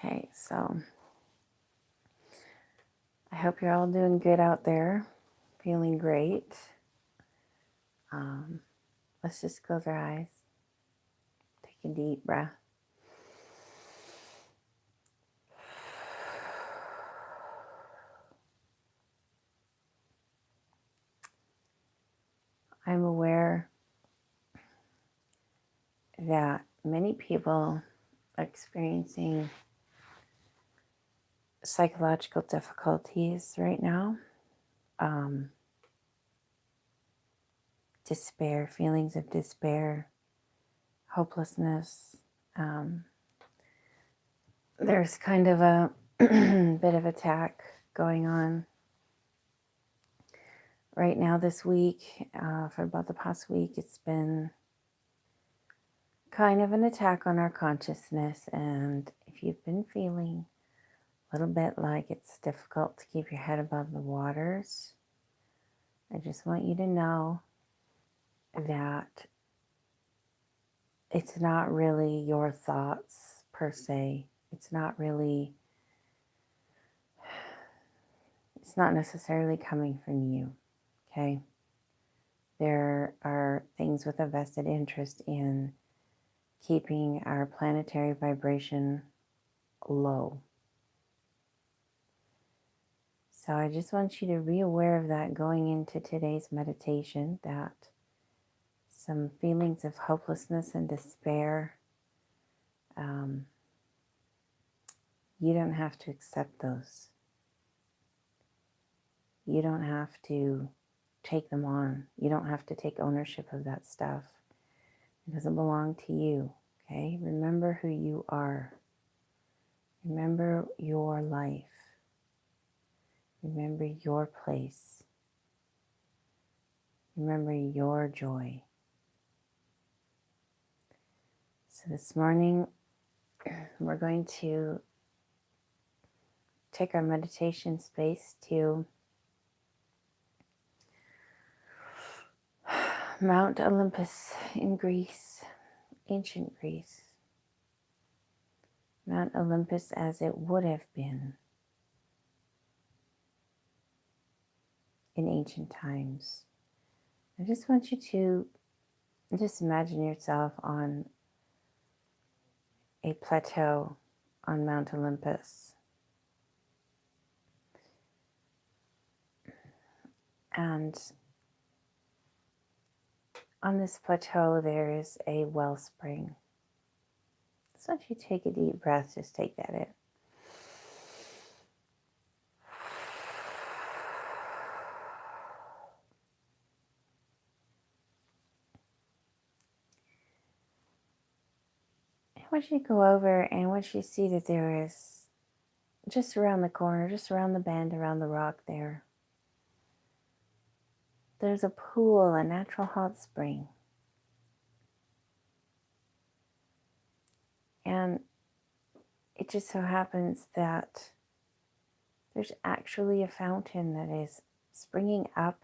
Okay, so I hope you're all doing good out there, feeling great. Let's just close our eyes, take a deep breath. I'm aware that many people are experiencing psychological difficulties right now. Despair, feelings of despair, hopelessness. There's kind of a bit of attack going on right now this week. For about the past week, it's been kind of an attack on our consciousness. And if you've been feeling a little bit like it's difficult to keep your head above the waters, I just want you to know that it's not really your thoughts per se. It's not necessarily coming from you, okay? There are things with a vested interest in keeping our planetary vibration low. So I just want you to be aware of that going into today's meditation, that some feelings of hopelessness and despair, you don't have to accept those. You don't have to take them on. You don't have to take ownership of that stuff. It doesn't belong to you, okay? Remember who you are. Remember your life. Remember your place. Remember your joy. So this morning, we're going to take our meditation space to Mount Olympus in Greece, ancient Greece. Mount Olympus as it would have been in ancient times. I just want you to just imagine yourself on a plateau on Mount Olympus. And on this plateau, there is a wellspring. So if you take a deep breath, just take that in. Once you go over and once you see that there is just around the corner, just around the bend, around the rock there's a pool, a natural hot spring. And it just so happens that there's actually a fountain that is springing up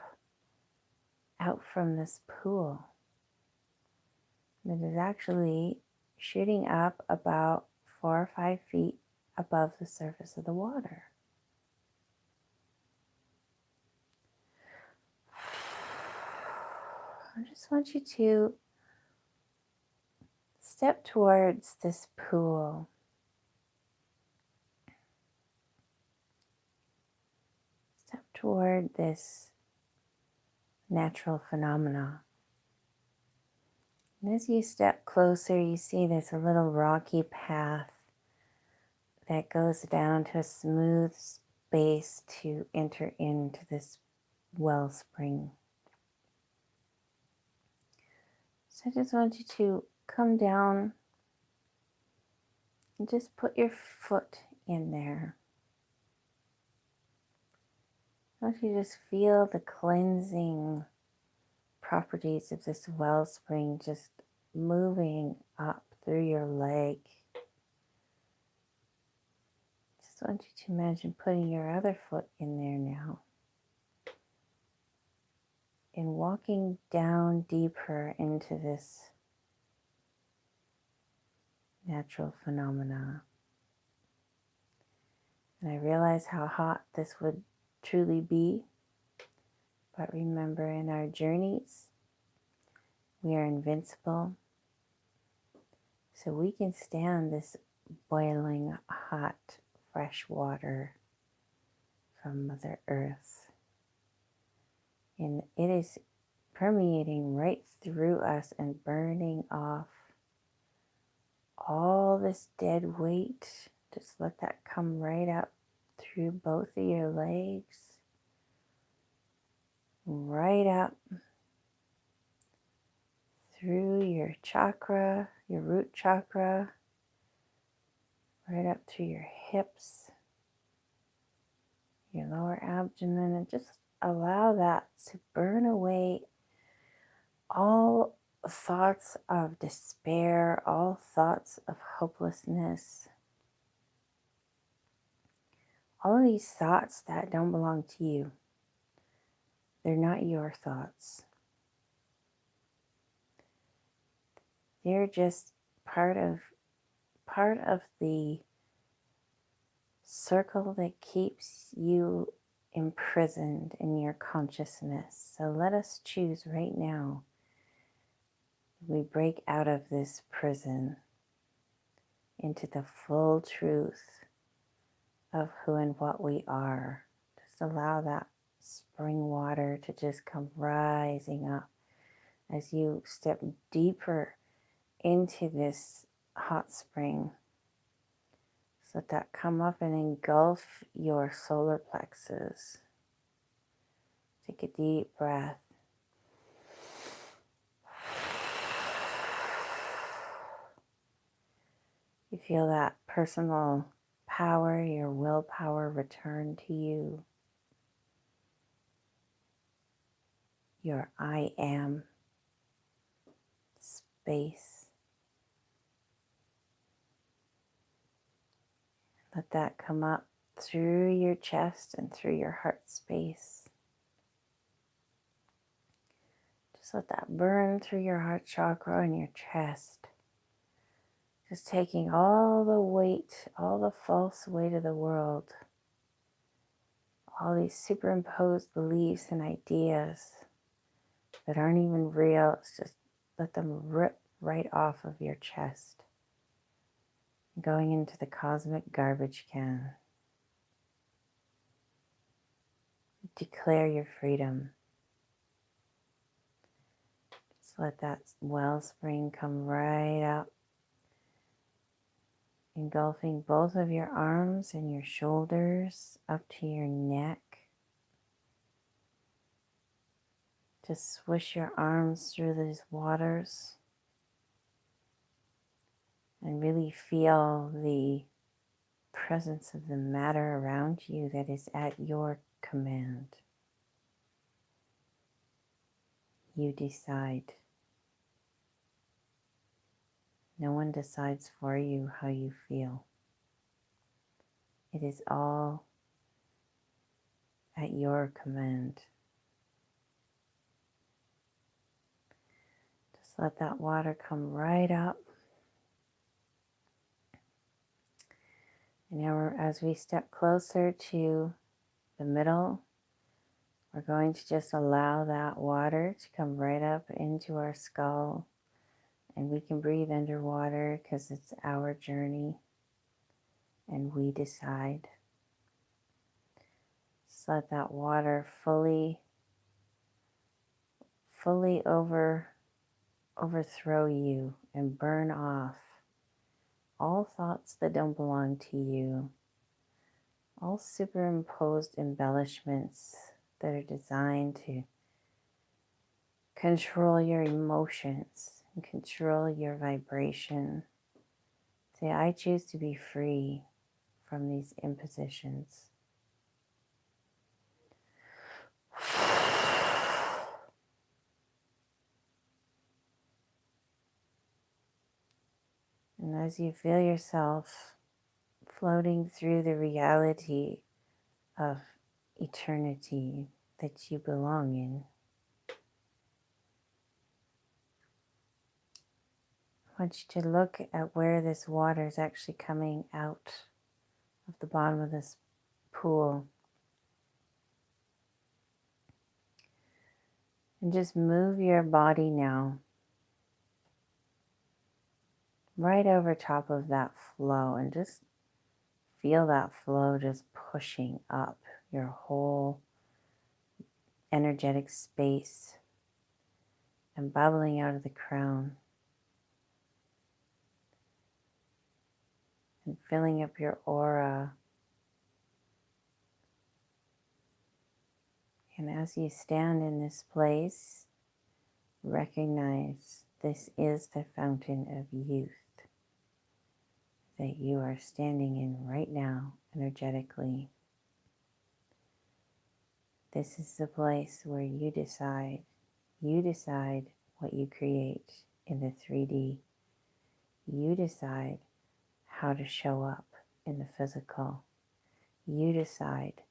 out from this pool. That is actually shooting up about 4 or 5 feet above the surface of the water. I just want you to step towards this pool. Step toward this natural phenomena. And as you step closer, you see there's a little rocky path that goes down to a smooth space to enter into this wellspring. So I just want you to come down and just put your foot in there. I want you to just feel the cleansing properties of this wellspring just moving up through your leg. Just want you to imagine putting your other foot in there now and walking down deeper into this natural phenomena. And I realize how hot this would truly be. But remember, in our journeys, we are invincible. So we can stand this boiling hot, fresh water from Mother Earth. And it is permeating right through us and burning off all this dead weight. Just let that come right up through both of your legs, right up through your chakra, your root chakra, right up to your hips, your lower abdomen, and just allow that to burn away all thoughts of despair, all thoughts of hopelessness, all of these thoughts that don't belong to you. They're not your thoughts. They're just part of the circle that keeps you imprisoned in your consciousness. So let us choose right now. We break out of this prison into the full truth of who and what we are. Just allow that spring water to just come rising up as you step deeper into this hot spring. So let that come up and engulf your solar plexus. Take a deep breath. You feel that personal power, your willpower return to you. Your I am space. Let that come up through your chest and through your heart space. Just let that burn through your heart chakra and your chest. Just taking all the weight, all the false weight of the world, all these superimposed beliefs and ideas that aren't even real. It's just let them rip right off of your chest, going into the cosmic garbage can. Declare your freedom. Just let that wellspring come right up, engulfing both of your arms and your shoulders up to your neck. Just swish your arms through these waters and really feel the presence of the matter around you that is at your command. You decide. No one decides for you how you feel. It is all at your command. Just let that water come right up. And now as we step closer to the middle, we're going to just allow that water to come right up into our skull. And we can breathe underwater because it's our journey. And we decide. Just let that water fully overthrow you and burn off all thoughts that don't belong to you, all superimposed embellishments that are designed to control your emotions and control your vibration. Say, I choose to be free from these impositions. And as you feel yourself floating through the reality of eternity that you belong in, I want you to look at where this water is actually coming out of the bottom of this pool. And just move your body now right over top of that flow, and just feel that flow just pushing up your whole energetic space and bubbling out of the crown and filling up your aura. And as you stand in this place, recognize this is the fountain of youth that you are standing in right now, energetically. This is the place where you decide what you create in the 3D. You decide how to show up in the physical. You decide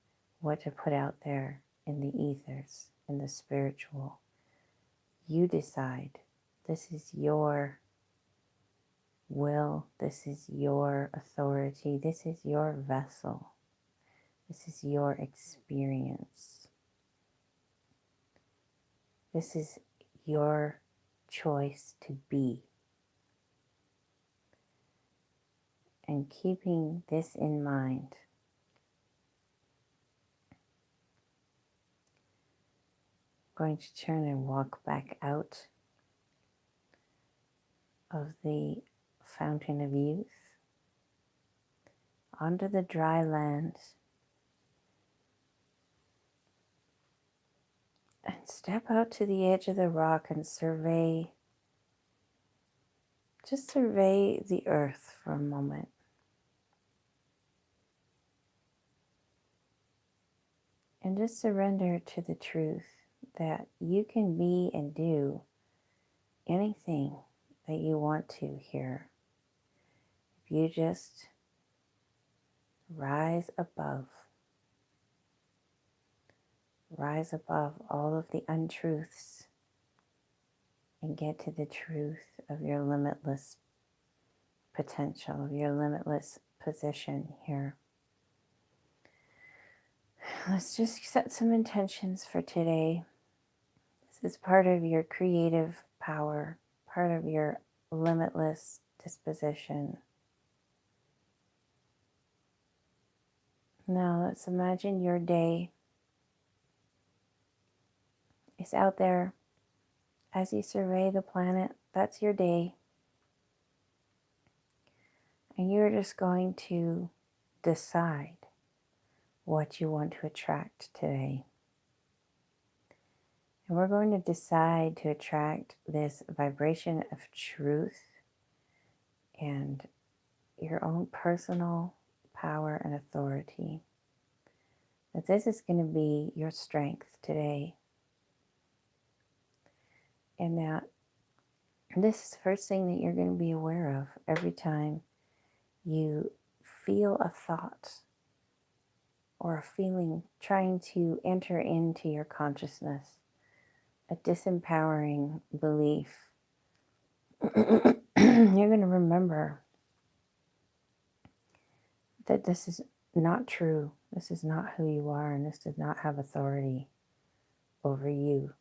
what to put out there in the ethers, in the spiritual. You decide. This is your will. This is your authority. This is your vessel. This is your experience. This is your choice to be. And keeping this in mind, I'm going to turn and walk back out of the fountain of youth onto the dry land and step out to the edge of the rock and survey the earth for a moment. And just surrender to the truth that you can be and do anything that you want to here. If you just rise above all of the untruths and get to the truth of your limitless potential, of your limitless position here. Let's just set some intentions for today. This is part of your creative power, part of your limitless disposition. Now let's imagine your day is out there. As you survey the planet, that's your day. And you're just going to decide what you want to attract today. And we're going to decide to attract this vibration of truth and your own personal power and authority. That this is going to be your strength today. And that this is the first thing that you're going to be aware of every time you feel a thought or a feeling trying to enter into your consciousness, a disempowering belief. You're going to remember that this is not true. This is not who you are, and this does not have authority over you.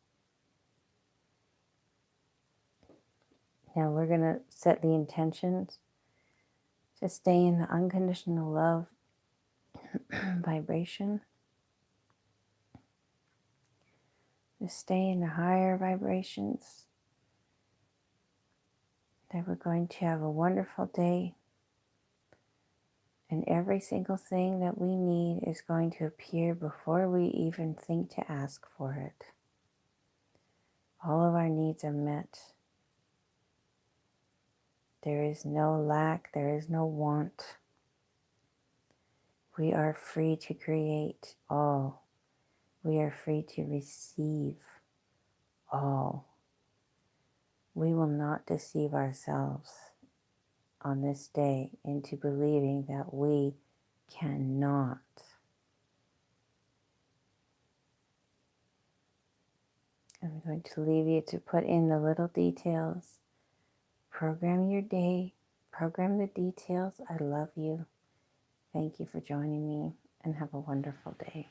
Now we're going to set the intentions to stay in the unconditional love vibration. To stay in the higher vibrations. That we're going to have a wonderful day. And every single thing that we need is going to appear before we even think to ask for it. All of our needs are met. There is no lack, there is no want. We are free to create all. We are free to receive all. We will not deceive ourselves on this day into believing that we cannot. I'm going to leave you to put in the little details. Program your day. Program the details. I love you. Thank you for joining me. and have a wonderful day.